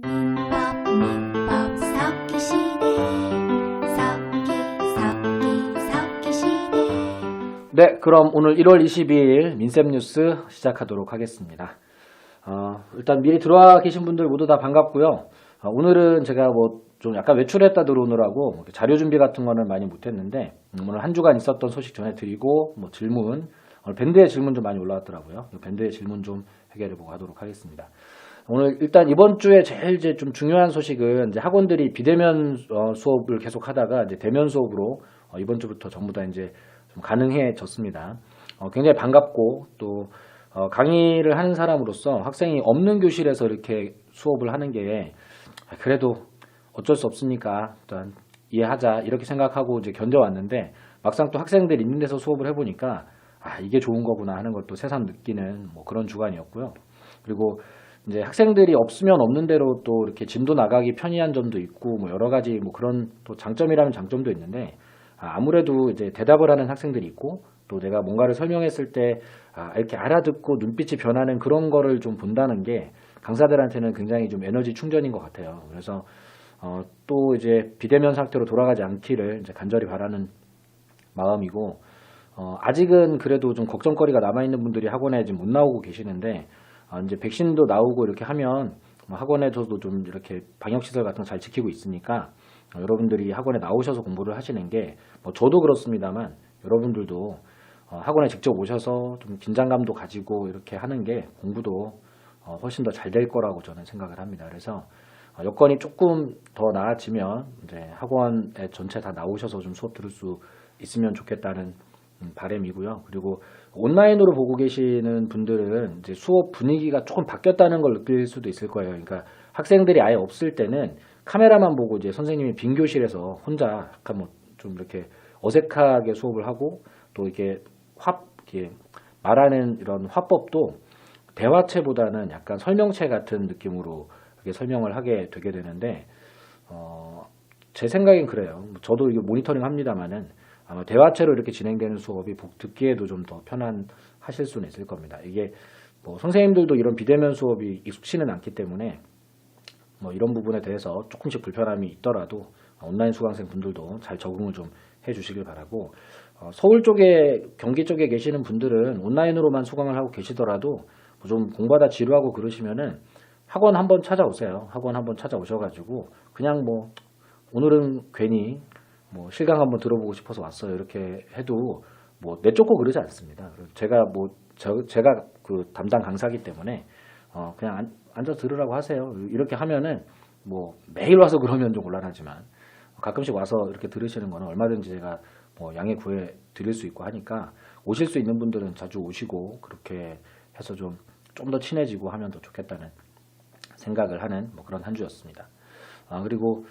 민법 섞기 시대 섞기 시대. 네, 그럼 오늘 1월 22일 민쌤 뉴스 시작하도록 하겠습니다. 일단 미리 들어와 계신 분들 모두 다 반갑고요. 오늘은 제가 좀 약간 외출했다 들어오느라고 자료 준비 같은 거는 많이 못했는데 오늘 한 주간 있었던 소식 전해드리고 질문, 오늘 밴드의 질문 좀 많이 올라왔더라고요. 밴드의 질문 좀 해결해보고 하도록 하겠습니다. 오늘 일단 이번 주에 제일 이제 좀 중요한 소식은 이제 학원들이 비대면 수업을 계속 하다가 이제 대면 수업으로 이번 주부터 전부 다 이제 좀 가능해졌습니다. 굉장히 반갑고 또 강의를 하는 사람으로서 학생이 없는 교실에서 이렇게 수업을 하는 게 그래도 어쩔 수 없으니까 일단 이해하자 이렇게 생각하고 이제 견뎌왔는데 막상 또 학생들 있는 데서 수업을 해보니까 이게 좋은 거구나 하는 걸 또 새삼 느끼는 그런 주간이었고요. 그리고 이제 학생들이 없으면 없는 대로 또 이렇게 진도 나가기 편리한 점도 있고 여러 가지 그런 또 장점이라면 장점도 있는데 아무래도 이제 대답을 하는 학생들이 있고 또 내가 뭔가를 설명했을 때 이렇게 알아듣고 눈빛이 변하는 그런 거를 좀 본다는 게 강사들한테는 굉장히 좀 에너지 충전인 것 같아요. 그래서 또 이제 비대면 상태로 돌아가지 않기를 이제 간절히 바라는 마음이고 아직은 그래도 좀 걱정거리가 남아있는 분들이 학원에 지금 못 나오고 계시는데 이제 백신도 나오고 이렇게 하면 학원에서도 좀 이렇게 방역시설 같은 거 잘 지키고 있으니까 여러분들이 학원에 나오셔서 공부를 하시는 게 저도 그렇습니다만 여러분들도 학원에 직접 오셔서 좀 긴장감도 가지고 이렇게 하는 게 공부도 훨씬 더 잘 될 거라고 저는 생각을 합니다. 그래서 여건이 조금 더 나아지면 이제 학원에 전체 다 나오셔서 좀 수업 들을 수 있으면 좋겠다는 바람이고요. 그리고 온라인으로 보고 계시는 분들은 이제 수업 분위기가 조금 바뀌었다는 걸 느낄 수도 있을 거예요. 그러니까 학생들이 아예 없을 때는 카메라만 보고 이제 선생님이 빈 교실에서 혼자 약간 좀 이렇게 어색하게 수업을 하고 또 이렇게 이렇게 말하는 이런 화법도 대화체보다는 약간 설명체 같은 느낌으로 이렇게 설명을 하게 되게 되는데 제 생각엔 그래요. 저도 이게 모니터링 합니다만은 아마 대화체로 이렇게 진행되는 수업이 듣기에도 좀 더 편안하실 수는 있을 겁니다. 이게 선생님들도 이런 비대면 수업이 익숙치는 않기 때문에 이런 부분에 대해서 조금씩 불편함이 있더라도 온라인 수강생 분들도 잘 적응을 좀 해주시길 바라고 서울 쪽에 경기 쪽에 계시는 분들은 온라인으로만 수강을 하고 계시더라도 좀 공부하다 지루하고 그러시면은 학원 한번 찾아오세요. 학원 한번 찾아오셔가지고 그냥 오늘은 괜히 실강 한번 들어보고 싶어서 왔어요. 이렇게 해도 내쫓고 그러지 않습니다. 제가 제가 그 담당 강사기 때문에 그냥 앉아 들으라고 하세요. 이렇게 하면은 매일 와서 그러면 좀 곤란하지만 가끔씩 와서 이렇게 들으시는 거는 얼마든지 제가 양해 구해 드릴 수 있고 하니까 오실 수 있는 분들은 자주 오시고 그렇게 해서 좀 더 친해지고 하면 더 좋겠다는 생각을 하는 그런 한 주였습니다. 그리고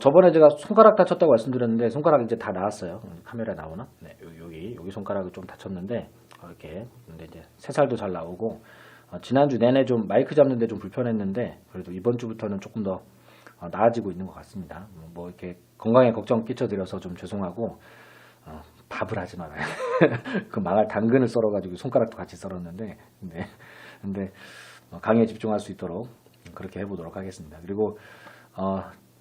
저번에 제가 손가락 다쳤다고 말씀드렸는데 손가락 이제 다 나았어요. 카메라에 나오나? 네, 여기 손가락을 좀 다쳤는데 이렇게 근데 이제 새살도 잘 나오고 지난주 내내 좀 마이크 잡는데 좀 불편했는데 그래도 이번 주부터는 조금 더 나아지고 있는 것 같습니다. 이렇게 건강에 걱정 끼쳐드려서 좀 죄송하고 밥을 하지 말아요. 그 망할 당근을 썰어가지고 손가락도 같이 썰었는데 근데 강의에 집중할 수 있도록 그렇게 해보도록 하겠습니다. 그리고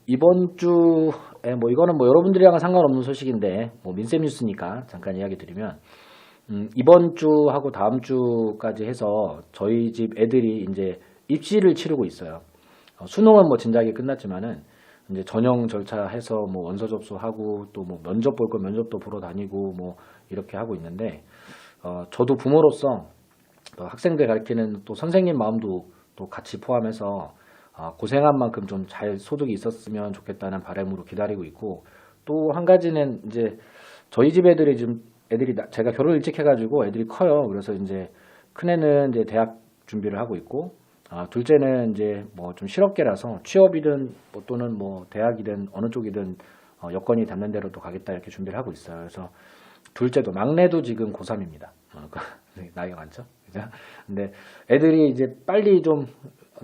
이번 주에 이거는 여러분들이랑은 상관없는 소식인데 민쌤 뉴스니까 잠깐 이야기 드리면 이번 주하고 다음 주까지 해서 저희 집 애들이 이제 입시를 치르고 있어요. 수능은 진작에 끝났지만은 이제 전형 절차 해서 원서 접수하고 또 면접 볼 거 면접도 보러 다니고 이렇게 하고 있는데 저도 부모로서 학생들 가르치는 또 선생님 마음도 또 같이 포함해서 고생한 만큼 좀 잘 소득이 있었으면 좋겠다는 바람으로 기다리고 있고 또 한 가지는 이제 저희 집 애들이 제가 결혼 일찍 해가지고 애들이 커요. 그래서 이제 큰애는 이제 대학 준비를 하고 있고 둘째는 이제 좀 실업계라서 취업이든 또는 대학이든 어느 쪽이든 여건이 닿는 대로 또 가겠다 이렇게 준비를 하고 있어요. 그래서 둘째도 막내도 지금 고3입니다. 나이가 많죠? 그죠? 근데 애들이 이제 빨리 좀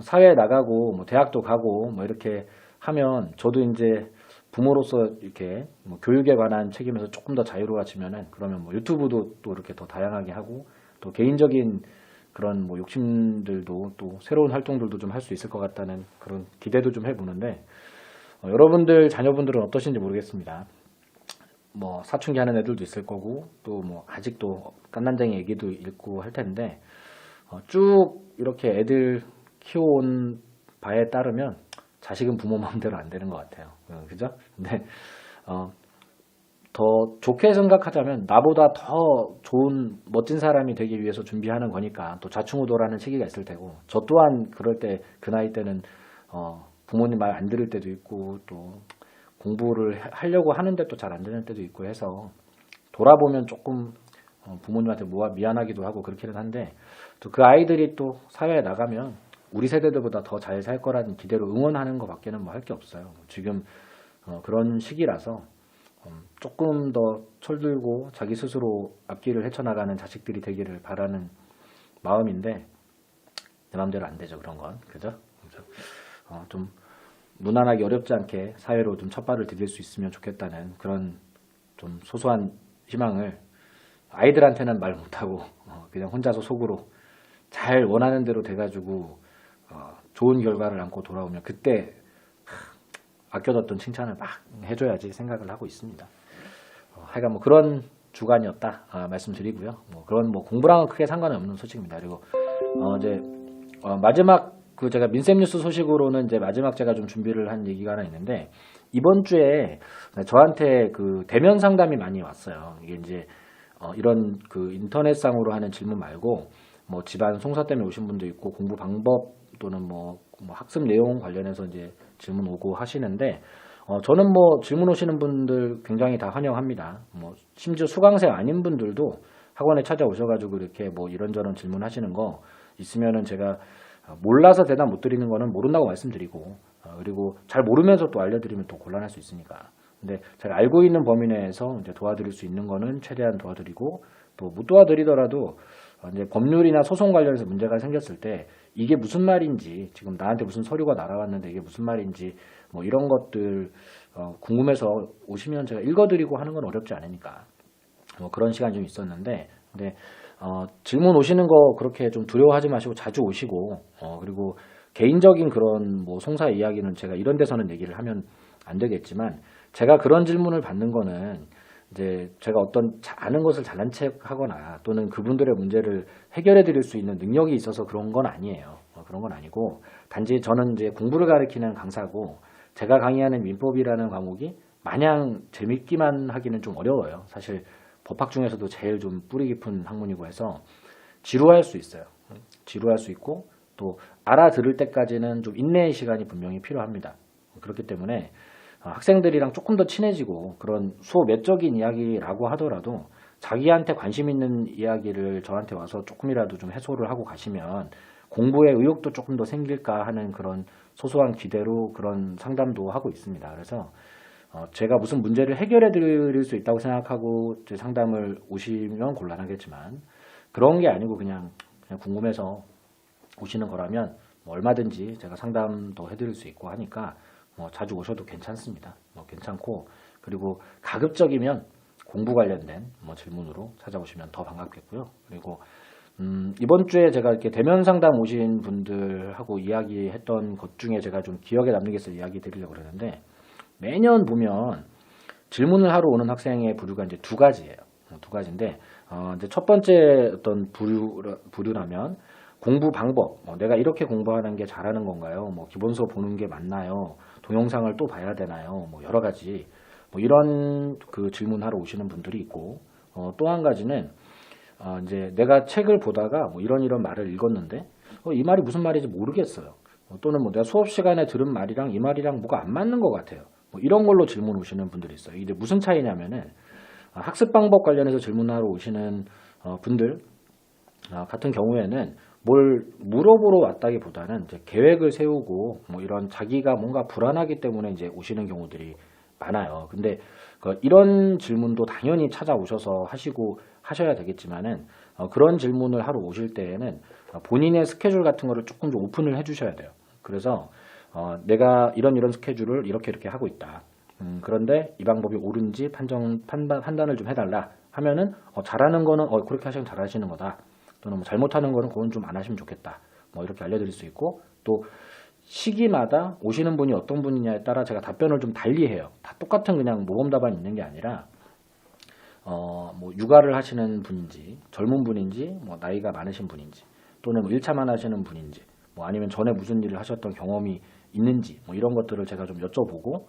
사회에 나가고 대학도 가고 이렇게 하면 저도 이제 부모로서 이렇게 교육에 관한 책임에서 조금 더 자유로워지면은 그러면 유튜브도 또 이렇게 더 다양하게 하고 또 개인적인 그런 뭐 욕심들도 또 새로운 활동들도 좀 할 수 있을 것 같다는 그런 기대도 좀 해보는데 여러분들 자녀분들은 어떠신지 모르겠습니다. 뭐 사춘기 하는 애들도 있을 거고 또 뭐 아직도 깐난쟁이 얘기도 있고 할 텐데 쭉 이렇게 애들 키워온 바에 따르면 자식은 부모 마음대로 안 되는 것 같아요. 그죠? 근데 더 좋게 생각하자면 나보다 더 좋은 멋진 사람이 되기 위해서 준비하는 거니까 또 좌충우돌하는 시기가 있을 테고 저 또한 그럴 때 그 나이 때는 부모님 말 안 들을 때도 있고 또 공부를 하려고 하는데 또 잘 안 되는 때도 있고 해서 돌아보면 조금 부모님한테 미안하기도 하고 그렇기는 한데 또 그 아이들이 또 사회에 나가면 우리 세대들보다 더 잘 살 거라는 기대로 응원하는 것밖에는 뭐 할 게 없어요. 지금 그런 시기라서 조금 더 철들고 자기 스스로 앞길을 헤쳐나가는 자식들이 되기를 바라는 마음인데 내 마음대로 안 되죠. 그런 건. 그죠? 좀 무난하게 어렵지 않게 사회로 좀 첫발을 디딜 수 있으면 좋겠다는 그런 좀 소소한 희망을 아이들한테는 말 못하고 그냥 혼자서 속으로 잘 원하는 대로 돼가지고 좋은 결과를 안고 돌아오면 그때 아껴뒀던 칭찬을 막 해줘야지 생각을 하고 있습니다. 하여간 뭐 그런 주간이었다 말씀드리고요. 뭐 그런 뭐 공부랑은 크게 상관이 없는 소식입니다. 그리고 이제 마지막 그 제가 민쌤 뉴스 소식으로는 이제 마지막 제가 좀 준비를 한 얘기가 하나 있는데 이번 주에 저한테 그 대면 상담이 많이 왔어요. 이게 이제 이런 그 인터넷상으로 하는 질문 말고 뭐 집안 송사 때문에 오신 분도 있고 공부 방법 또는 뭐 학습 내용 관련해서 이제 질문 오고 하시는데 저는 뭐 질문 오시는 분들 굉장히 다 환영합니다. 뭐 심지어 수강생 아닌 분들도 학원에 찾아오셔가지고 이렇게 뭐 이런저런 질문하시는 거 있으면은 제가 몰라서 대답 못 드리는 거는 모른다고 말씀드리고 그리고 잘 모르면서 또 알려드리면 또 곤란할 수 있으니까. 근데 제가 알고 있는 범위 내에서 이제 도와드릴 수 있는 거는 최대한 도와드리고 또 못 도와드리더라도 이제 법률이나 소송 관련해서 문제가 생겼을 때 이게 무슨 말인지 지금 나한테 무슨 서류가 날아왔는데 이게 무슨 말인지 뭐 이런 것들 궁금해서 오시면 제가 읽어드리고 하는 건 어렵지 않으니까 뭐 그런 시간이 좀 있었는데 근데 질문 오시는 거 그렇게 좀 두려워하지 마시고 자주 오시고 그리고 개인적인 그런 뭐 송사 이야기는 제가 이런 데서는 얘기를 하면 안 되겠지만 제가 그런 질문을 받는 거는 이제 제가 어떤 아는 것을 잘난 척하거나 또는 그분들의 문제를 해결해 드릴 수 있는 능력이 있어서 그런 건 아니에요. 그런 건 아니고 단지 저는 이제 공부를 가르치는 강사고 제가 강의하는 민법이라는 과목이 마냥 재밌기만 하기는 좀 어려워요. 사실 법학 중에서도 제일 좀 뿌리 깊은 학문이고 해서 지루할 수 있어요. 지루할 수 있고 또 알아들을 때까지는 좀 인내의 시간이 분명히 필요합니다. 그렇기 때문에 학생들이랑 조금 더 친해지고 그런 수업 외적인 이야기라고 하더라도 자기한테 관심 있는 이야기를 저한테 와서 조금이라도 좀 해소를 하고 가시면 공부에 의욕도 조금 더 생길까 하는 그런 소소한 기대로 그런 상담도 하고 있습니다. 그래서 제가 무슨 문제를 해결해 드릴 수 있다고 생각하고 제 상담을 오시면 곤란하겠지만 그런 게 아니고 그냥 궁금해서 오시는 거라면 뭐 얼마든지 제가 상담도 해드릴 수 있고 하니까 뭐 자주 오셔도 괜찮습니다. 뭐 괜찮고 그리고 가급적이면 공부 관련된 뭐 질문으로 찾아오시면 더 반갑겠고요. 그리고 이번 주에 제가 이렇게 대면 상담 오신 분들하고 이야기했던 것 중에 제가 좀 기억에 남는 게 있어서 이야기 드리려고 그러는데 매년 보면 질문을 하러 오는 학생의 부류가 이제 두 가지예요. 두 가지인데 이제 첫 번째 어떤 부류라면 공부 방법, 내가 이렇게 공부하는 게 잘하는 건가요? 뭐 기본 수업 보는 게 맞나요? 동영상을 또 봐야 되나요? 뭐 여러 가지 뭐 이런 그 질문하러 오시는 분들이 있고 또 한 가지는 이제 내가 책을 보다가 뭐 이런 말을 읽었는데 이 말이 무슨 말인지 모르겠어요. 또는 뭐 내가 수업 시간에 들은 말이랑 이 말이랑 뭐가 안 맞는 것 같아요. 뭐 이런 걸로 질문 오시는 분들이 있어요. 이게 무슨 차이냐면은 학습 방법 관련해서 질문하러 오시는 분들 같은 경우에는 뭘 물어보러 왔다기보다는 이제 계획을 세우고 뭐 이런 자기가 뭔가 불안하기 때문에 이제 오시는 경우들이 많아요. 근데 이런 질문도 당연히 찾아오셔서 하셔야 되겠지만은 그런 질문을 하러 오실 때에는 본인의 스케줄 같은 거를 조금 좀 오픈을 해주셔야 돼요. 그래서 내가 이런 스케줄을 이렇게 하고 있다. 그런데 이 방법이 옳은지 판단을 좀 해달라 하면은 잘하는 거는 그렇게 하시면 잘하시는 거다. 또는 뭐 잘못하는 거는 그건 좀 안 하시면 좋겠다. 뭐 이렇게 알려드릴 수 있고, 또 시기마다 오시는 분이 어떤 분이냐에 따라 제가 답변을 좀 달리해요. 다 똑같은 그냥 모범 답안이 있는 게 아니라 뭐 육아를 하시는 분인지, 젊은 분인지, 뭐 나이가 많으신 분인지, 또는 뭐 1차만 하시는 분인지, 뭐 아니면 전에 무슨 일을 하셨던 경험이 있는지, 뭐 이런 것들을 제가 좀 여쭤보고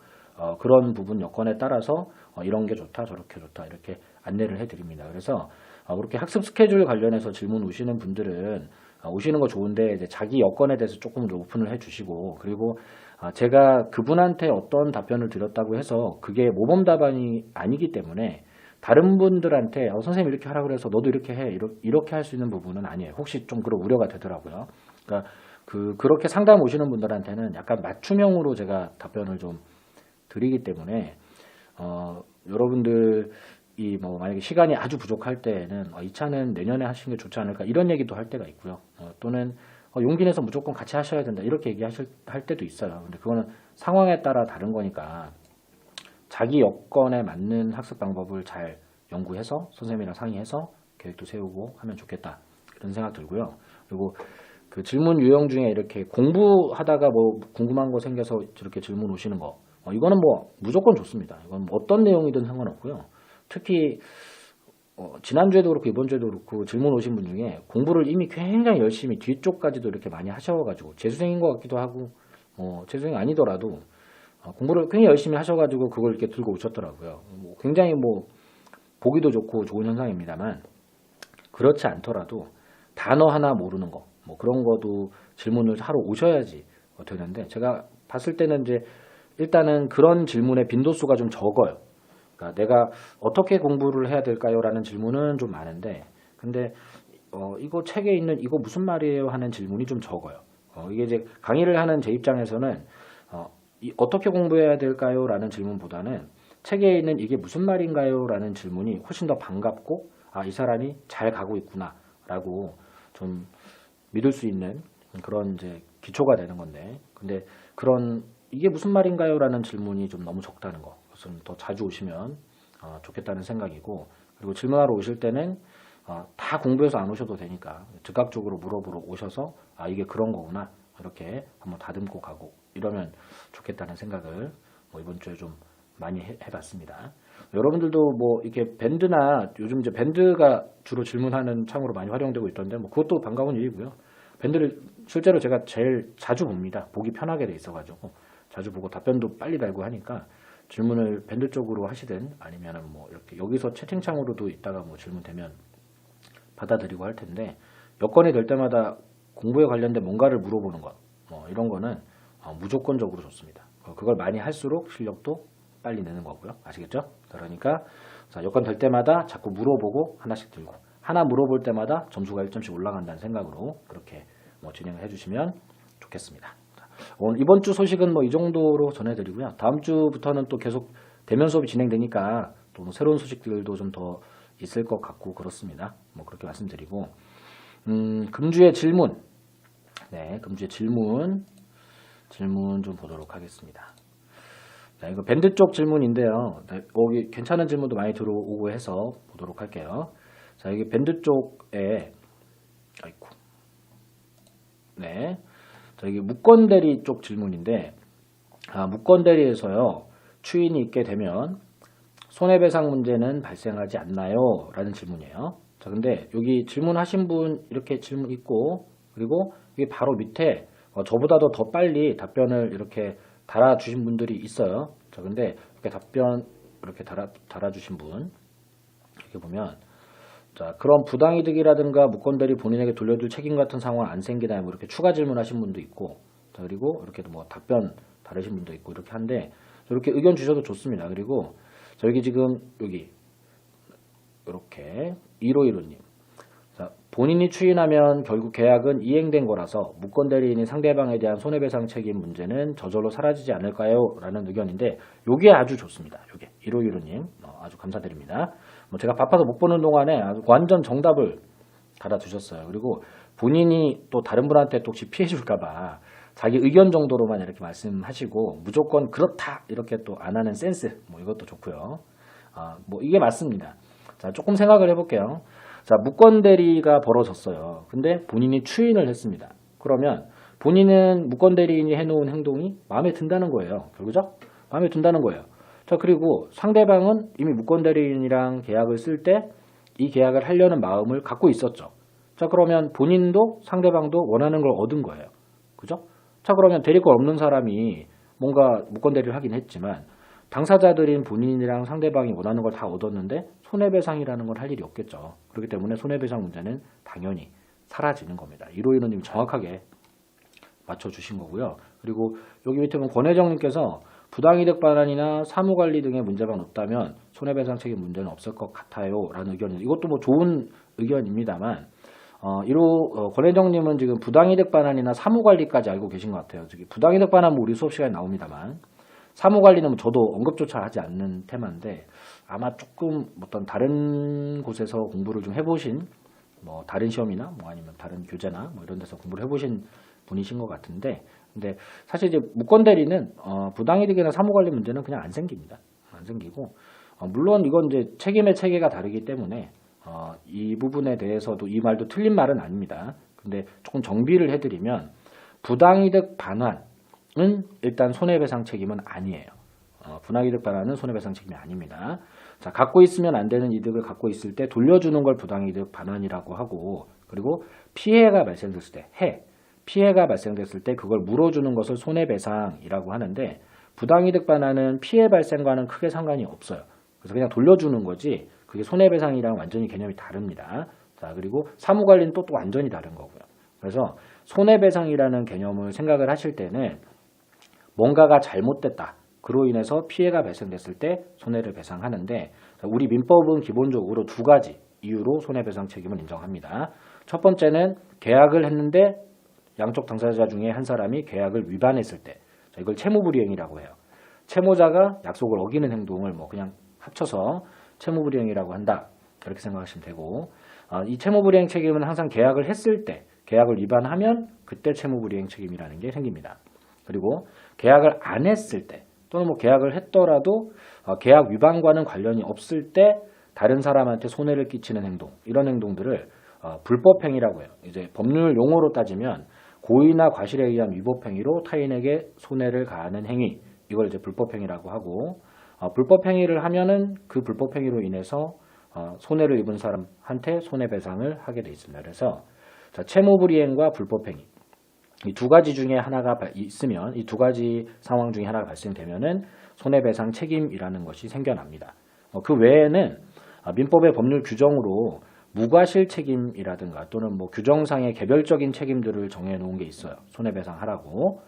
그런 부분 여건에 따라서 이런 게 좋다, 저렇게 좋다 이렇게 안내를 해드립니다. 그래서 그렇게 학습 스케줄 관련해서 질문 오시는 분들은 오시는 거 좋은데 이제 자기 여건에 대해서 조금 더 오픈을 해주시고, 그리고 제가 그분한테 어떤 답변을 드렸다고 해서 그게 모범 답안이 아니기 때문에 다른 분들한테 선생님 이렇게 하라고 해서 너도 이렇게 해 이렇게 할 수 있는 부분은 아니에요. 혹시 좀 그런 우려가 되더라고요. 그러니까 그렇게 상담 오시는 분들한테는 약간 맞춤형으로 제가 답변을 좀 드리기 때문에 여러분들이 뭐 만약에 시간이 아주 부족할 때에는 이 차는 내년에 하시는 게 좋지 않을까 이런 얘기도 할 때가 있고요. 또는 용기 내서 무조건 같이 하셔야 된다 이렇게 할 때도 있어요. 근데 그거는 상황에 따라 다른 거니까 자기 여건에 맞는 학습 방법을 잘 연구해서 선생님이랑 상의해서 계획도 세우고 하면 좋겠다 이런 생각 들고요. 그리고 그 질문 유형 중에 이렇게 공부하다가 뭐 궁금한 거 생겨서 저렇게 질문 오시는 거 이거는 뭐 무조건 좋습니다. 이건 뭐 어떤 내용이든 상관없고요. 특히 지난주에도 그렇고 이번주에도 그렇고 질문 오신 분 중에 공부를 이미 굉장히 열심히 뒤쪽까지도 이렇게 많이 하셔가지고 재수생인 것 같기도 하고 재수생이 아니더라도 공부를 굉장히 열심히 하셔가지고 그걸 이렇게 들고 오셨더라고요. 굉장히 뭐 보기도 좋고 좋은 현상입니다만 그렇지 않더라도 단어 하나 모르는 거 뭐 그런 것도 질문을 하러 오셔야지 되는데 제가 봤을 때는 이제 일단은 그런 질문의 빈도수가 좀 적어요. 그러니까 내가 어떻게 공부를 해야 될까요? 라는 질문은 좀 많은데 근데 이거 책에 있는 이거 무슨 말이에요? 하는 질문이 좀 적어요. 이게 이제 강의를 하는 제 입장에서는 어떻게 공부해야 될까요? 라는 질문보다는 책에 있는 이게 무슨 말인가요? 라는 질문이 훨씬 더 반갑고 이 사람이 잘 가고 있구나 라고 좀 믿을 수 있는 그런 이제 기초가 되는 건데 근데 그런 이게 무슨 말인가요? 라는 질문이 좀 너무 적다는 거. 그래서 더 자주 오시면 좋겠다는 생각이고 그리고 질문하러 오실 때는 다 공부해서 안 오셔도 되니까 즉각적으로 물어보러 오셔서 이게 그런 거구나 이렇게 한번 다듬고 가고 이러면 좋겠다는 생각을 이번 주에 좀 많이 해봤습니다. 여러분들도 뭐 이렇게 밴드나 요즘 이제 밴드가 주로 질문하는 창으로 많이 활용되고 있던데 뭐 그것도 반가운 일이고요. 밴드를 실제로 제가 제일 자주 봅니다. 보기 편하게 돼 있어가지고 자주 보고 답변도 빨리 달고 하니까 질문을 밴드 쪽으로 하시든 아니면은 뭐 이렇게 여기서 채팅창으로도 있다가 뭐 질문되면 받아들이고 할 텐데 여건이 될 때마다 공부에 관련된 뭔가를 물어보는 것 이런 거는 무조건적으로 좋습니다. 그걸 많이 할수록 실력도 빨리 느는 거고요. 아시겠죠? 그러니까 여건 될 때마다 자꾸 물어보고 하나씩 들고 하나 물어볼 때마다 점수가 1점씩 올라간다는 생각으로 그렇게 진행을 해주시면 좋겠습니다. 오늘 이번 주 소식은 이 정도로 전해드리고요. 다음 주부터는 또 계속 대면 수업이 진행되니까 또 새로운 소식들도 좀 더 있을 것 같고 그렇습니다. 그렇게 말씀드리고 금주의 질문 금주의 질문 좀 보도록 하겠습니다. 이거 밴드 쪽 질문인데요. 여기 괜찮은 질문도 많이 들어오고 해서 보도록 할게요. 자, 이게 밴드 쪽에 자, 이게 무권 대리 쪽 질문인데 무권 대리에서요. 추인이 있게 되면 손해배상 문제는 발생하지 않나요? 라는 질문이에요. 자, 근데 여기 질문하신 분 이렇게 질문 있고 그리고 이게 바로 밑에 저보다도 더 빨리 답변을 이렇게 달아주신 분들이 있어요. 자, 근데 이렇게 답변 이렇게 달아주신 분 이렇게 보면 자, 그런 부당이득이라든가 무권대리 본인에게 돌려줄 책임 같은 상황 안 생기나요? 뭐 이렇게 추가 질문하신 분도 있고 자, 그리고 이렇게 답변 다르신 분도 있고 이렇게 한데 이렇게 의견 주셔도 좋습니다. 그리고 저기 지금 여기 이렇게 1515님 자, 본인이 추인하면 결국 계약은 이행된 거라서 무권대리인이 상대방에 대한 손해배상 책임 문제는 저절로 사라지지 않을까요? 라는 의견인데 요게 아주 좋습니다. 요게 1515님 아주 감사드립니다. 제가 바빠서 못 보는 동안에 아주 완전 정답을 달아두셨어요. 그리고 본인이 또 다른 분한테 또 혹시 피해 줄까봐 자기 의견 정도로만 이렇게 말씀하시고 무조건 그렇다 이렇게 또 안 하는 센스 이것도 좋고요. 이게 맞습니다. 자, 조금 생각을 해볼게요. 자, 무권대리가 벌어졌어요. 근데 본인이 추인을 했습니다. 그러면 본인은 무권대리인이 해놓은 행동이 마음에 든다는 거예요. 그죠? 마음에 든다는 거예요. 자, 그리고 상대방은 이미 무권대리인이랑 계약을 쓸 때 이 계약을 하려는 마음을 갖고 있었죠. 자, 그러면 본인도 상대방도 원하는 걸 얻은 거예요. 그죠? 자, 그러면 대리권 없는 사람이 뭔가 무권대리를 하긴 했지만 당사자들인 본인이랑 상대방이 원하는 걸 다 얻었는데 손해배상이라는 걸 할 일이 없겠죠. 그렇기 때문에 손해배상 문제는 당연히 사라지는 겁니다. 이로이로님 정확하게 맞춰주신 거고요. 그리고 여기 밑에 보면 권혜정님께서 부당이득 반환이나 사무관리 등의 문제만 없다면 손해배상 책임 문제는 없을 것 같아요 라는 의견이, 이것도 뭐 좋은 의견입니다만 권혜정님은 지금 부당이득 반환이나 사무관리까지 알고 계신 것 같아요. 부당이득 반환은 우리 수업 시간에 나옵니다만 사무관리는 저도 언급조차 하지 않는 테마인데 아마 조금 어떤 다른 곳에서 공부를 좀 해보신 뭐 다른 시험이나 뭐 아니면 다른 교재나 뭐 이런 데서 공부를 해보신 분이신 것 같은데, 근데 사실 이제 무권대리는 부당이득이나 사무관리 문제는 그냥 안 생깁니다. 안 생기고 물론 이건 이제 책임의 체계가 다르기 때문에 이 부분에 대해서도 이 말도 틀린 말은 아닙니다. 근데 조금 정비를 해드리면 부당이득 반환은 일단 손해배상 책임은 아니에요. 부당이득 반환은 손해배상 책임이 아닙니다. 자, 갖고 있으면 안 되는 이득을 갖고 있을 때 돌려주는 걸 부당이득 반환이라고 하고, 그리고 피해가 발생됐을 때 피해가 발생됐을 때 그걸 물어주는 것을 손해배상이라고 하는데, 부당이득 반환은 피해 발생과는 크게 상관이 없어요. 그래서 그냥 돌려주는 거지 그게 손해배상이랑 완전히 개념이 다릅니다. 자, 그리고 사무관리는 또 완전히 다른 거고요. 그래서 손해배상이라는 개념을 생각을 하실 때는 뭔가가 잘못됐다, 그로 인해서 피해가 발생됐을 때 손해를 배상하는데, 우리 민법은 기본적으로 두 가지 이유로 손해배상 책임을 인정합니다. 첫 번째는 계약을 했는데 양쪽 당사자 중에 한 사람이 계약을 위반했을 때, 이걸 채무불이행이라고 해요. 채무자가 약속을 어기는 행동을 뭐 그냥 합쳐서 채무불이행이라고 한다, 그렇게 생각하시면 되고, 이 채무불이행 책임은 항상 계약을 했을 때, 계약을 위반하면 그때 채무불이행 책임이라는 게 생깁니다. 그리고 계약을 안 했을 때, 또는 뭐 계약을 했더라도 계약 위반과는 관련이 없을 때 다른 사람한테 손해를 끼치는 행동, 이런 행동들을 불법행위라고 해요. 이제 법률 용어로 따지면 고의나 과실에 의한 위법행위로 타인에게 손해를 가하는 행위, 이걸 이제 불법행위라고 하고, 불법행위를 하면은 그 불법행위로 인해서 손해를 입은 사람한테 손해배상을 하게 돼 있습니다. 그래서 자, 채무불이행과 불법행위, 이 두 가지 중에 하나가 있으면, 이 두 가지 상황 중에 하나가 발생되면은 손해배상 책임이라는 것이 생겨납니다. 그 외에는 민법의 법률 규정으로 무과실 책임이라든가 또는 뭐 규정상의 개별적인 책임들을 정해놓은 게 있어요. 손해배상하라고.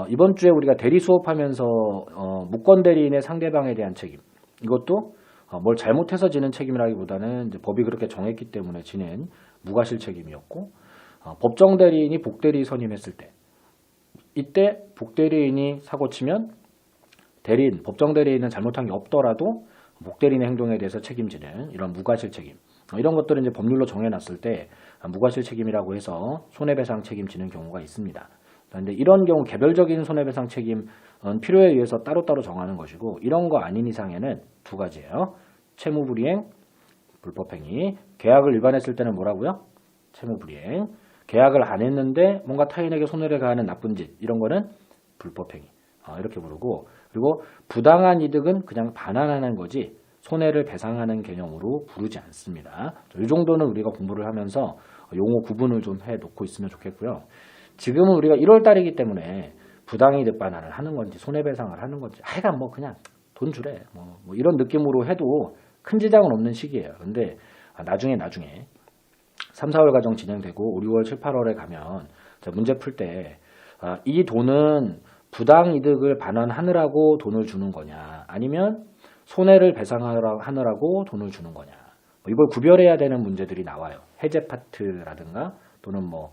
이번 주에 우리가 대리 수업하면서 무권대리인의 상대방에 대한 책임, 이것도 뭘 잘못해서 지는 책임이라기보다는 이제 법이 그렇게 정했기 때문에 지는 무과실 책임이었고, 법정대리인이 복대리 선임했을 때, 이때 복대리인이 사고치면 법정대리인은 잘못한 게 없더라도 복대리인의 행동에 대해서 책임지는 이런 무과실 책임, 이런 것들은 이제 법률로 정해놨을 때 무과실 책임이라고 해서 손해배상 책임지는 경우가 있습니다. 그런데 이런 경우 개별적인 손해배상 책임은 필요에 의해서 따로따로 정하는 것이고, 이런 거 아닌 이상에는 두 가지예요. 채무불이행, 불법행위. 계약을 위반했을 때는 뭐라고요? 채무불이행. 계약을 안 했는데 뭔가 타인에게 손해를 가하는 나쁜 짓, 이런 거는 불법행위. 이렇게 부르고, 그리고 부당한 이득은 그냥 반환하는 거지 손해를 배상하는 개념으로 부르지 않습니다. 이 정도는 우리가 공부를 하면서 용어 구분을 좀 해놓고 있으면 좋겠고요. 지금은 우리가 1월 달이기 때문에 부당이득 반환을 하는 건지 손해배상을 하는 건지 하여간 뭐 그냥 돈 주래 뭐 이런 느낌으로 해도 큰 지장은 없는 시기예요. 근데 나중에 3, 4월 과정 진행되고 5, 6월, 7, 8월에 가면 문제 풀 때 이 돈은 부당이득을 반환하느라고 돈을 주는 거냐, 아니면 손해를 배상하느라고 돈을 주는 거냐, 이걸 구별해야 되는 문제들이 나와요. 해제 파트라든가 또는 뭐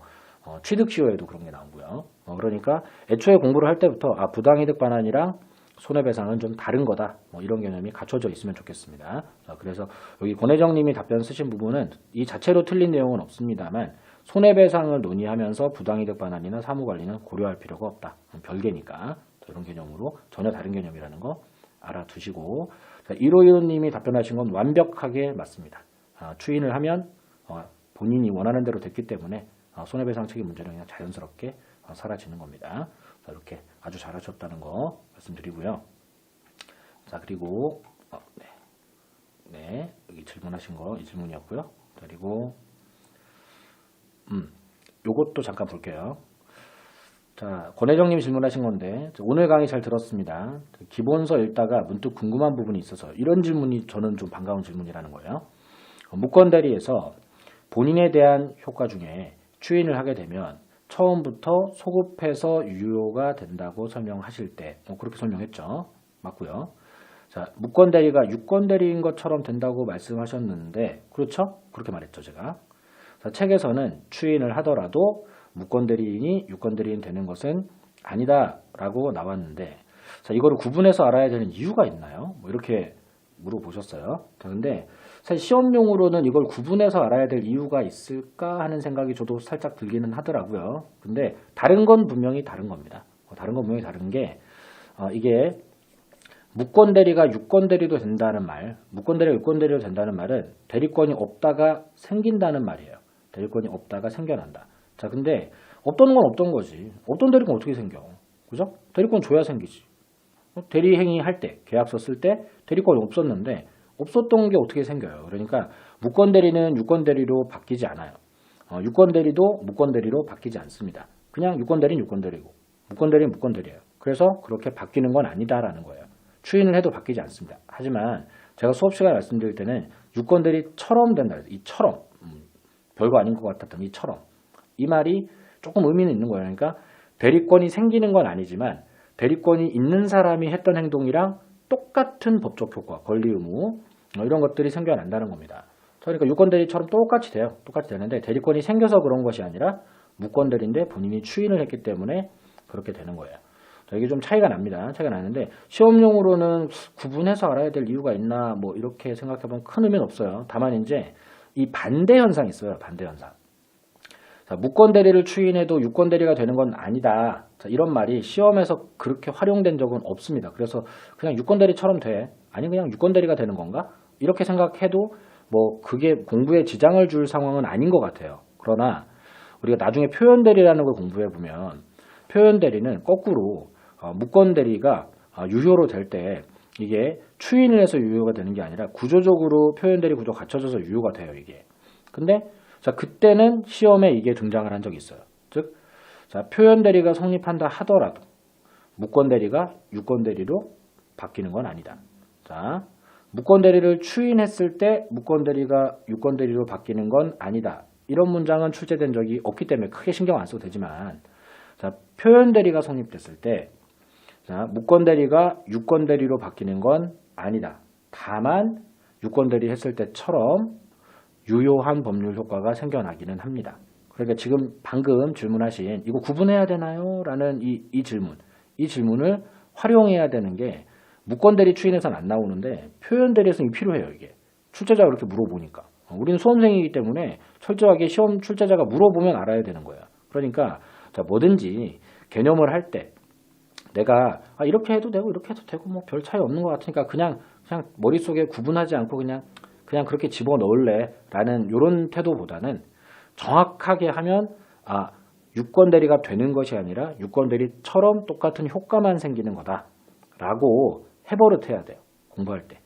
취득 시효에도 그런 게 나오고요. 그러니까 애초에 공부를 할 때부터 부당이득 반환이랑 손해배상은 좀 다른 거다, 이런 개념이 갖춰져 있으면 좋겠습니다. 그래서 여기 권혜정님이 답변 쓰신 부분은 이 자체로 틀린 내용은 없습니다만 손해배상을 논의하면서 부당이득 반환이나 사무관리는 고려할 필요가 없다. 별개니까 이런 개념으로 전혀 다른 개념이라는 거 알아두시고, 이로이로님이 답변하신 건 완벽하게 맞습니다. 추인을 하면 본인이 원하는 대로 됐기 때문에 손해배상 책임 문제는 그냥 자연스럽게 사라지는 겁니다. 자, 이렇게 아주 잘하셨다는 거 말씀드리고요. 자, 그리고 네, 여기 질문하신 거 이 질문이었고요. 그리고 요것도 잠깐 볼게요. 자, 권혜정님 질문하신 건데 오늘 강의 잘 들었습니다. 기본서 읽다가 문득 궁금한 부분이 있어서 이런 질문이 저는 좀 반가운 질문이라는 거예요. 무권대리에서 본인에 대한 효과 중에 추인을 하게 되면 처음부터 소급해서 유효가 된다고 설명하실 때 그렇게 설명했죠. 맞고요. 자, 무권대리가 유권대리인 것처럼 된다고 말씀하셨는데 그렇죠? 그렇게 말했죠 제가. 자, 책에서는 추인을 하더라도 무권대리인이 유권대리인 되는 것은 아니다라고 나왔는데 자, 이거를 구분해서 알아야 되는 이유가 있나요? 뭐 이렇게 물어보셨어요. 그런데 사실 시험용으로는 이걸 구분해서 알아야 될 이유가 있을까 하는 생각이 저도 살짝 들기는 하더라고요. 근데 다른 건 분명히 다른 겁니다. 다른 건 분명히 다른 게 이게 무권대리가 유권대리도 된다는 말, 무권대리가 유권대리도 된다는 말은 대리권이 없다가 생긴다는 말이에요. 대리권이 없다가 생겨난다. 자, 근데 없던 건 없던 거지. 없던 대리권 어떻게 생겨? 그죠? 대리권 줘야 생기지. 대리행위 할 때, 계약서 쓸 때 대리권이 없었는데 없었던 게 어떻게 생겨요? 그러니까 무권대리는 유권대리로 바뀌지 않아요. 유권대리도 무권대리로 바뀌지 않습니다. 그냥 유권대리는 유권대리고 무권대리는 무권대리예요. 그래서 그렇게 바뀌는 건 아니다라는 거예요. 추인을 해도 바뀌지 않습니다. 하지만 제가 수업 시간에 말씀드릴 때는 유권대리처럼 된다. 이처럼 별거 아닌 것 같았던 이처럼 이 말이 조금 의미는 있는 거예요. 그러니까 대리권이 생기는 건 아니지만 대리권이 있는 사람이 했던 행동이랑 똑같은 법적 효과, 권리 의무 이런 것들이 생겨난다는 겁니다. 그러니까 유권대리처럼 똑같이 돼요. 똑같이 되는데 대리권이 생겨서 그런 것이 아니라 무권대리인데 본인이 추인을 했기 때문에 그렇게 되는 거예요. 자, 이게 좀 차이가 납니다. 차이가 나는데 시험용으로는 구분해서 알아야 될 이유가 있나 뭐 이렇게 생각해보면 큰 의미는 없어요. 다만 이제 이 반대 현상이 있어요. 반대 현상. 자, 무권대리를 추인해도 유권대리가 되는 건 아니다. 자, 이런 말이 시험에서 그렇게 활용된 적은 없습니다. 그래서 그냥 유권대리처럼 돼. 아니 그냥 유권대리가 되는 건가? 이렇게 생각해도 뭐 그게 공부에 지장을 줄 상황은 아닌 것 같아요. 그러나 우리가 나중에 표현대리라는 걸 공부해 보면 표현대리는 거꾸로 무권대리가 유효로 될 때 이게 추인을 해서 유효가 되는 게 아니라 구조적으로 표현대리 구조가 갖춰져서 유효가 돼요. 이게. 근데 자, 그때는 시험에 이게 등장을 한 적이 있어요. 즉, 자, 표현대리가 성립한다 하더라도 무권대리가 유권대리로 바뀌는 건 아니다. 자, 무권대리를 추인했을 때 무권대리가 유권대리로 바뀌는 건 아니다. 이런 문장은 출제된 적이 없기 때문에 크게 신경 안 써도 되지만 자, 표현대리가 성립됐을 때 자, 무권대리가 유권대리로 바뀌는 건 아니다. 다만 유권대리 했을 때처럼 유효한 법률 효과가 생겨나기는 합니다. 그러니까 지금 방금 질문하신 이거 구분해야 되나요? 라는 이 질문을 활용해야 되는 게 무권대리 추인에서는 안 나오는데 표현대리에서는 필요해요. 이게 출제자가 그렇게 물어보니까 우리는 수험생이기 때문에 철저하게 시험 출제자가 물어보면 알아야 되는 거예요. 그러니까 자, 뭐든지 개념을 할 때 내가 이렇게 해도 되고 이렇게 해도 되고 뭐 별 차이 없는 것 같으니까 그냥 머릿속에 구분하지 않고 그냥 그렇게 집어넣을래 라는 이런 태도보다는 정확하게 하면 유권대리가 되는 것이 아니라 유권대리처럼 똑같은 효과만 생기는 거다 라고 해버릇해야 돼요. 공부할 때.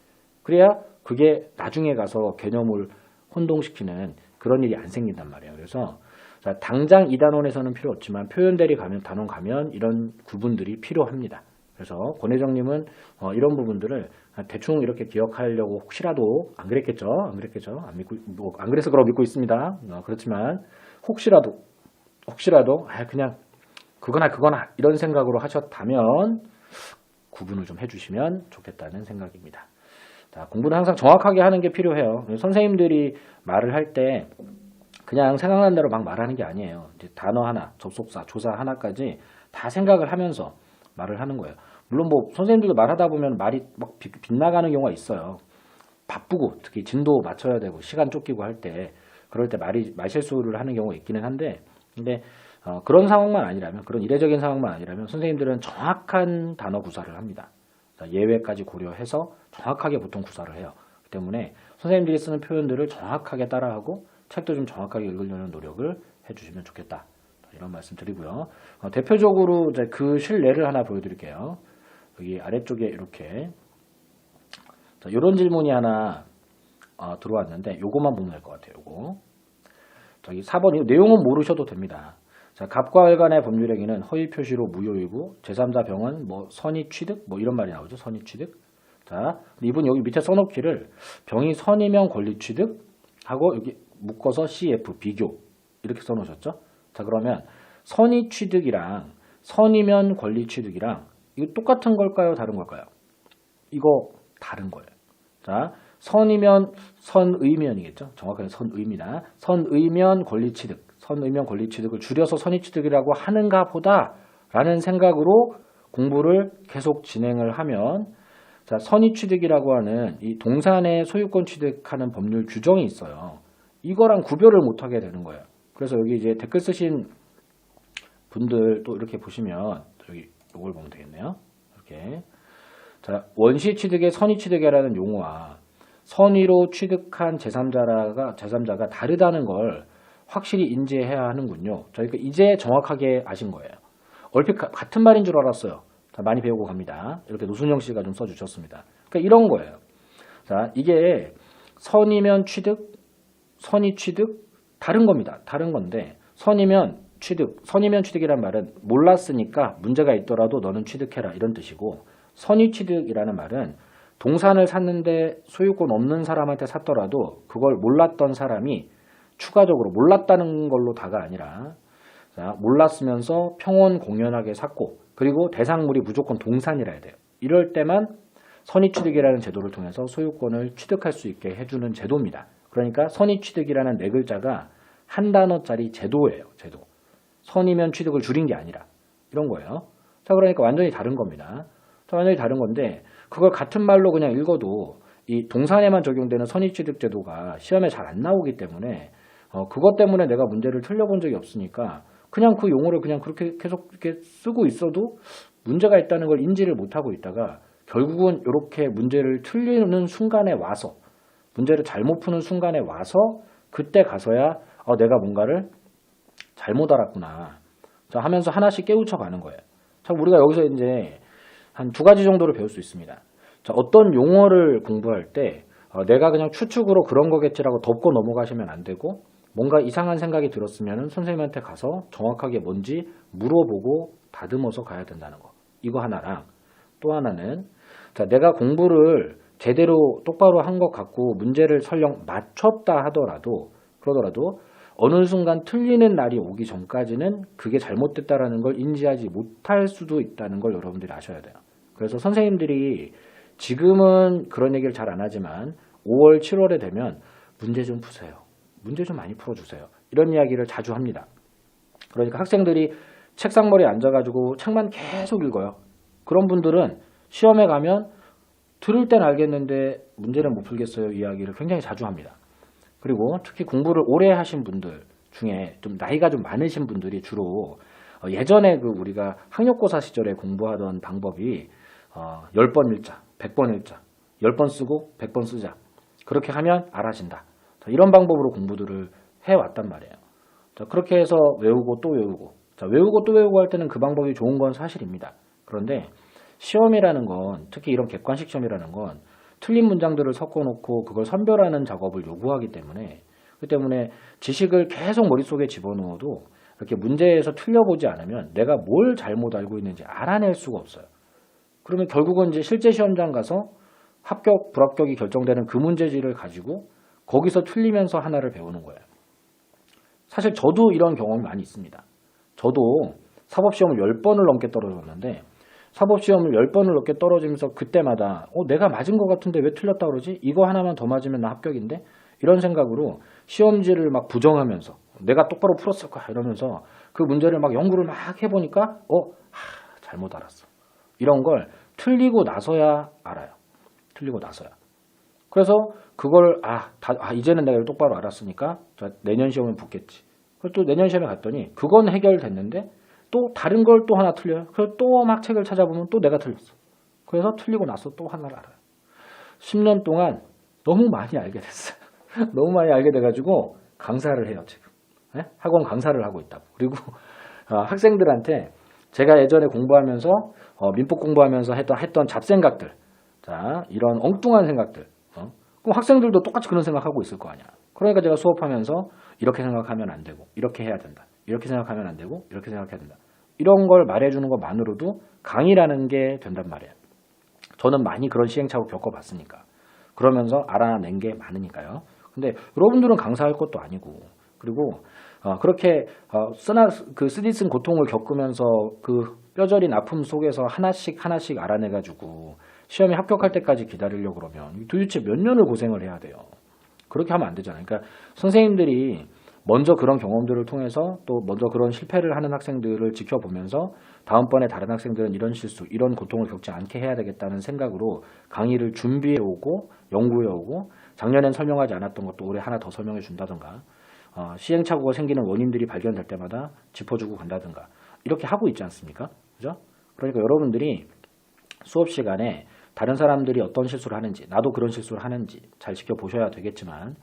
그래야 그게 나중에 가서 개념을 혼동시키는 그런 일이 안 생긴단 말이에요. 그래서 자, 당장 2단원에서는 필요 없지만 표현대리 단원 가면 이런 구분들이 필요합니다. 그래서 권혜정님은 이런 부분들을 대충 이렇게 기억하려고 혹시라도 안 그랬겠죠? 안 그래서 그럼 믿고 있습니다. 그렇지만 혹시라도 그냥 그거나 이런 생각으로 하셨다면 구분을 좀 해주시면 좋겠다는 생각입니다. 자, 공부는 항상 정확하게 하는 게 필요해요. 선생님들이 말을 할 때 그냥 생각나는 대로 막 말하는 게 아니에요. 이제 단어 하나, 접속사, 조사 하나까지 다 생각을 하면서 말을 하는 거예요. 물론 뭐 선생님들도 말하다 보면 말이 막 빗나가는 경우가 있어요. 바쁘고 특히 진도 맞춰야 되고 시간 쫓기고 할 때 그럴 때 말실수를 하는 경우가 있기는 한데 근데 그런 상황만 아니라면 그런 이례적인 상황만 아니라면 선생님들은 정확한 단어 구사를 합니다. 예외까지 고려해서 정확하게 보통 구사를 해요. 그 때문에 선생님들이 쓰는 표현들을 정확하게 따라하고 책도 좀 정확하게 읽으려는 노력을 해주시면 좋겠다. 이런 말씀 드리고요. 대표적으로 이제 그 실례를 하나 보여드릴게요. 여기 아래쪽에 이렇게 이런 질문이 하나 들어왔는데 요거만 보면 될 것 같아요. 요거. 저기 4번 내용은 모르셔도 됩니다. 자, 갑과 을 간의 법률행위는 허위 표시로 무효이고 제3자 병은 뭐 선의 취득 뭐 이런 말이 나오죠. 선의 취득. 자, 이분 여기 밑에 써놓기를 병이 선이면 권리 취득 하고 여기 묶어서 CF 비교 이렇게 써놓으셨죠. 자, 그러면 선의 취득이랑 선이면 권리 취득이랑 이거 똑같은 걸까요? 다른 걸까요? 이거 다른 거예요. 자, 선이면 선의면이겠죠. 정확하게 선의입니다. 선의면 권리 취득, 선의면 권리 취득을 줄여서 선의 취득이라고 하는가 보다 라는 생각으로 공부를 계속 진행을 하면 자, 선의 취득이라고 하는 이 동산의 소유권 취득하는 법률 규정이 있어요. 이거랑 구별을 못하게 되는 거예요. 그래서 여기 이제 댓글 쓰신 분들 또 이렇게 보시면 여기 이걸 보면 되겠네요. 이렇게 자, 원시 취득의 선의 취득이라는 용어와 선의로 취득한 제3자가 다르다는 걸 확실히 인지해야 하는군요. 저희가 이제 정확하게 아신 거예요. 얼핏 같은 말인 줄 알았어요. 자, 많이 배우고 갑니다. 이렇게 노순영 씨가 좀 써주셨습니다. 그러니까 이런 거예요. 자, 이게 선이면 취득, 선의 취득 다른 겁니다. 다른 건데 선이면 취득이란 말은 몰랐으니까 문제가 있더라도 너는 취득해라 이런 뜻이고 선의 취득이라는 말은 동산을 샀는데 소유권 없는 사람한테 샀더라도 그걸 몰랐던 사람이 추가적으로 몰랐다는 걸로 다가 아니라 자, 몰랐으면서 평온공연하게 샀고 그리고 대상물이 무조건 동산이라 해야 돼요. 이럴 때만 선의 취득이라는 제도를 통해서 소유권을 취득할 수 있게 해주는 제도입니다. 그러니까 선의 취득이라는 네 글자가 한 단어짜리 제도예요. 제도. 선이면 취득을 줄인 게 아니라 이런 거예요. 자, 그러니까 완전히 다른 겁니다. 자, 완전히 다른 건데 그걸 같은 말로 그냥 읽어도 이 동산에만 적용되는 선의 취득 제도가 시험에 잘 안 나오기 때문에 그것 때문에 내가 문제를 틀려본 적이 없으니까 그냥 그 용어를 그냥 그렇게 계속 이렇게 쓰고 있어도 문제가 있다는 걸 인지를 못하고 있다가 결국은 이렇게 문제를 틀리는 순간에 와서 문제를 잘못 푸는 순간에 와서 그때 가서야 내가 뭔가를 잘못 알았구나 자, 하면서 하나씩 깨우쳐 가는 거예요. 자, 우리가 여기서 이제 한 두 가지 정도를 배울 수 있습니다. 자, 어떤 용어를 공부할 때 내가 그냥 추측으로 그런 거겠지라고 덮고 넘어가시면 안 되고 뭔가 이상한 생각이 들었으면 선생님한테 가서 정확하게 뭔지 물어보고 다듬어서 가야 된다는 거. 이거 하나랑 또 하나는 자, 내가 공부를 제대로 똑바로 한 것 같고 문제를 설령 맞췄다 그러더라도 어느 순간 틀리는 날이 오기 전까지는 그게 잘못됐다라는 걸 인지하지 못할 수도 있다는 걸 여러분들이 아셔야 돼요. 그래서 선생님들이 지금은 그런 얘기를 잘 안 하지만 5월, 7월에 되면 문제 좀 푸세요. 문제 좀 많이 풀어주세요. 이런 이야기를 자주 합니다. 그러니까 학생들이 책상머리에 앉아가지고 책만 계속 읽어요. 그런 분들은 시험에 가면 들을 땐 알겠는데 문제는 못 풀겠어요. 이야기를 굉장히 자주 합니다. 그리고 특히 공부를 오래 하신 분들 중에 좀 나이가 좀 많으신 분들이 주로 예전에 그 우리가 학력고사 시절에 공부하던 방법이 10번 읽자, 100번 읽자, 10번 쓰고 100번 쓰자. 그렇게 하면 알아진다. 자, 이런 방법으로 공부들을 해왔단 말이에요. 자, 그렇게 해서 외우고 또 외우고 자, 외우고 또 외우고 할 때는 그 방법이 좋은 건 사실입니다. 그런데 시험이라는 건 특히 이런 객관식 시험이라는 건 틀린 문장들을 섞어놓고 그걸 선별하는 작업을 요구하기 때문에 그 때문에 지식을 계속 머릿속에 집어넣어도 이렇게 문제에서 틀려보지 않으면 내가 뭘 잘못 알고 있는지 알아낼 수가 없어요. 그러면 결국은 이제 실제 시험장 가서 합격, 불합격이 결정되는 그 문제지를 가지고 거기서 틀리면서 하나를 배우는 거예요. 사실 저도 이런 경험이 많이 있습니다. 저도 사법시험을 10번을 넘게 떨어졌는데 사법시험을 10번을 넘게 떨어지면서 그때마다 내가 맞은 것 같은데 왜 틀렸다 그러지? 이거 하나만 더 맞으면 나 합격인데? 이런 생각으로 시험지를 막 부정하면서 내가 똑바로 풀었을 거야 이러면서 그 문제를 막 연구를 막 해보니까 잘못 알았어. 이런 걸 틀리고 나서야 알아요. 틀리고 나서야. 그래서 그걸 이제는 내가 똑바로 알았으니까 내년 시험은 붙겠지. 그래서 또 내년 시험에 갔더니 그건 해결됐는데 또 다른 걸 또 하나 틀려요. 그래서 또 막 책을 찾아보면 또 내가 틀렸어. 그래서 틀리고 나서 또 하나를 알아요. 10년 동안 너무 많이 알게 됐어요. 너무 많이 알게 돼가지고 강사를 해요, 지금. 예? 학원 강사를 하고 있다고. 그리고 학생들한테 제가 예전에 공부하면서 민법 공부하면서 했던 잡생각들, 자 이런 엉뚱한 생각들, 그럼 학생들도 똑같이 그런 생각하고 있을 거 아니야. 그러니까 제가 수업하면서 이렇게 생각하면 안 되고 이렇게 해야 된다. 이렇게 생각하면 안 되고 이렇게 생각해야 된다. 이런 걸 말해주는 것만으로도 강의라는 게 된단 말이에요. 저는 많이 그런 시행착오 겪어봤으니까. 그러면서 알아낸 게 많으니까요. 근데 여러분들은 강사할 것도 아니고, 그리고 그렇게 쓰디쓴 고통을 겪으면서 그 뼈저린 아픔 속에서 하나씩 알아내가지고 시험에 합격할 때까지 기다리려고 그러면 도대체 몇 년을 고생을 해야 돼요. 그렇게 하면 안 되잖아요. 그러니까 선생님들이 먼저 그런 경험들을 통해서 또 먼저 그런 실패를 하는 학생들을 지켜보면서 다음번에 다른 학생들은 이런 실수, 이런 고통을 겪지 않게 해야 되겠다는 생각으로 강의를 준비해오고 연구해오고 작년엔 설명하지 않았던 것도 올해 하나 더 설명해 준다던가 시행착오가 생기는 원인들이 발견될 때마다 짚어주고 간다든가 이렇게 하고 있지 않습니까? 그죠? 그러니까 여러분들이 수업 시간에 다른 사람들이 어떤 실수를 하는지, 나도 그런 실수를 하는지 잘 지켜보셔야 되겠지만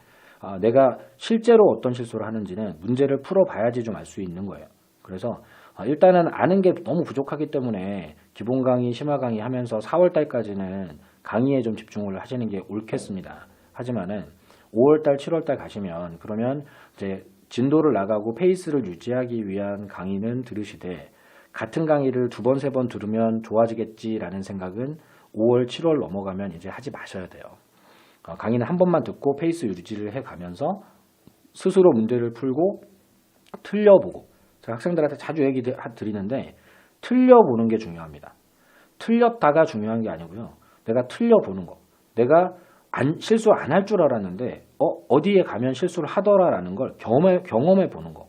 내가 실제로 어떤 실수를 하는지는 문제를 풀어봐야지 좀 알 수 있는 거예요. 그래서 일단은 아는 게 너무 부족하기 때문에 기본 강의, 심화 강의 하면서 4월 달까지는 강의에 좀 집중을 하시는 게 옳겠습니다. 하지만은 5월 달, 7월 달 가시면 그러면 이제 진도를 나가고 페이스를 유지하기 위한 강의는 들으시되 같은 강의를 2번, 3번 들으면 좋아지겠지라는 생각은 5월, 7월 넘어가면 이제 하지 마셔야 돼요. 강의는 한 번만 듣고 페이스 유지를 해가면서 스스로 문제를 풀고 틀려보고, 제가 학생들한테 자주 얘기 드리는데 틀려보는 게 중요합니다. 틀렸다가 중요한 게 아니고요. 내가 틀려보는 거. 내가 실수 안 할 줄 알았는데 어디에 가면 실수를 하더라라는 걸 경험해 보는 거.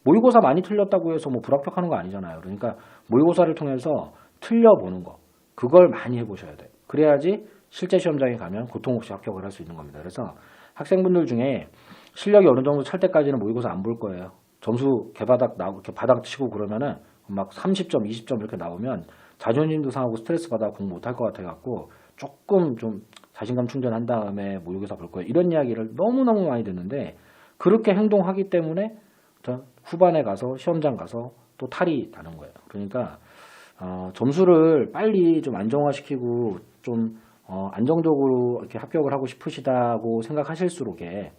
모의고사 많이 틀렸다고 해서 뭐 불합격하는 거 아니잖아요. 그러니까 모의고사를 통해서 틀려보는 거. 그걸 많이 해보셔야 돼요. 그래야지 실제 시험장에 가면 고통 없이 합격을 할 수 있는 겁니다. 그래서 학생분들 중에 실력이 어느 정도 찰 때까지는 모의고사 안 볼 거예요. 점수 개바닥 나오고 이렇게 바닥 치고 그러면은 막 30점, 20점 이렇게 나오면 자존심도 상하고 스트레스 받아 공부 못할 것 같아 갖고 조금 좀 자신감 충전한 다음에 모의고사 볼 거예요. 이런 이야기를 너무너무 많이 듣는데 그렇게 행동하기 때문에 후반에 가서 시험장 가서 또 탈이 나는 거예요. 그러니까 점수를 빨리 좀 안정화시키고 좀 안정적으로 이렇게 합격을 하고 싶으시다고 생각하실수록에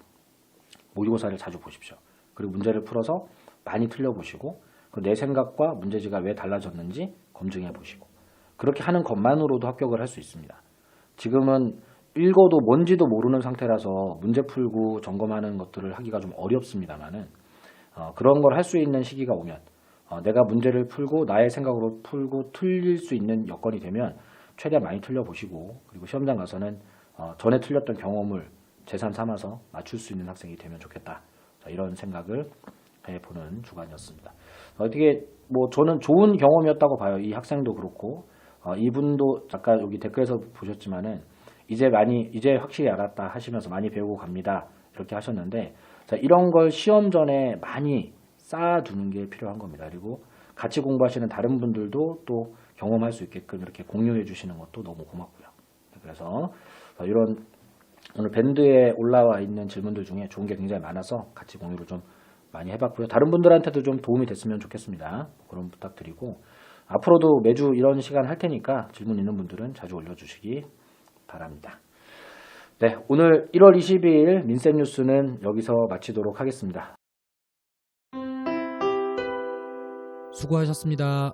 모의고사를 자주 보십시오. 그리고 문제를 풀어서 많이 틀려보시고 내 생각과 문제지가 왜 달라졌는지 검증해 보시고 그렇게 하는 것만으로도 합격을 할 수 있습니다. 지금은 읽어도 뭔지도 모르는 상태라서 문제 풀고 점검하는 것들을 하기가 좀 어렵습니다만은 그런 걸 할 수 있는 시기가 오면 내가 문제를 풀고 나의 생각으로 풀고 틀릴 수 있는 여건이 되면 최대한 많이 틀려보시고 그리고 시험장 가서는 전에 틀렸던 경험을 재산 삼아서 맞출 수 있는 학생이 되면 좋겠다. 이런 생각을 해보는 주간이었습니다. 어떻게 저는 좋은 경험이었다고 봐요. 이 학생도 그렇고 이분도 아까 여기 댓글에서 보셨지만은 이제 확실히 알았다 하시면서 많이 배우고 갑니다. 이렇게 하셨는데 이런 걸 시험 전에 많이 쌓아두는 게 필요한 겁니다. 그리고 같이 공부하시는 다른 분들도 또 경험할 수 있게끔 이렇게 공유해 주시는 것도 너무 고맙고요. 그래서 이런 오늘 밴드에 올라와 있는 질문들 중에 좋은 게 굉장히 많아서 같이 공유를 좀 많이 해봤고요. 다른 분들한테도 좀 도움이 됐으면 좋겠습니다. 그런 부탁드리고 앞으로도 매주 이런 시간 할 테니까 질문 있는 분들은 자주 올려주시기 바랍니다. 네, 오늘 1월 22일 민쌤 뉴스는 여기서 마치도록 하겠습니다. 수고하셨습니다.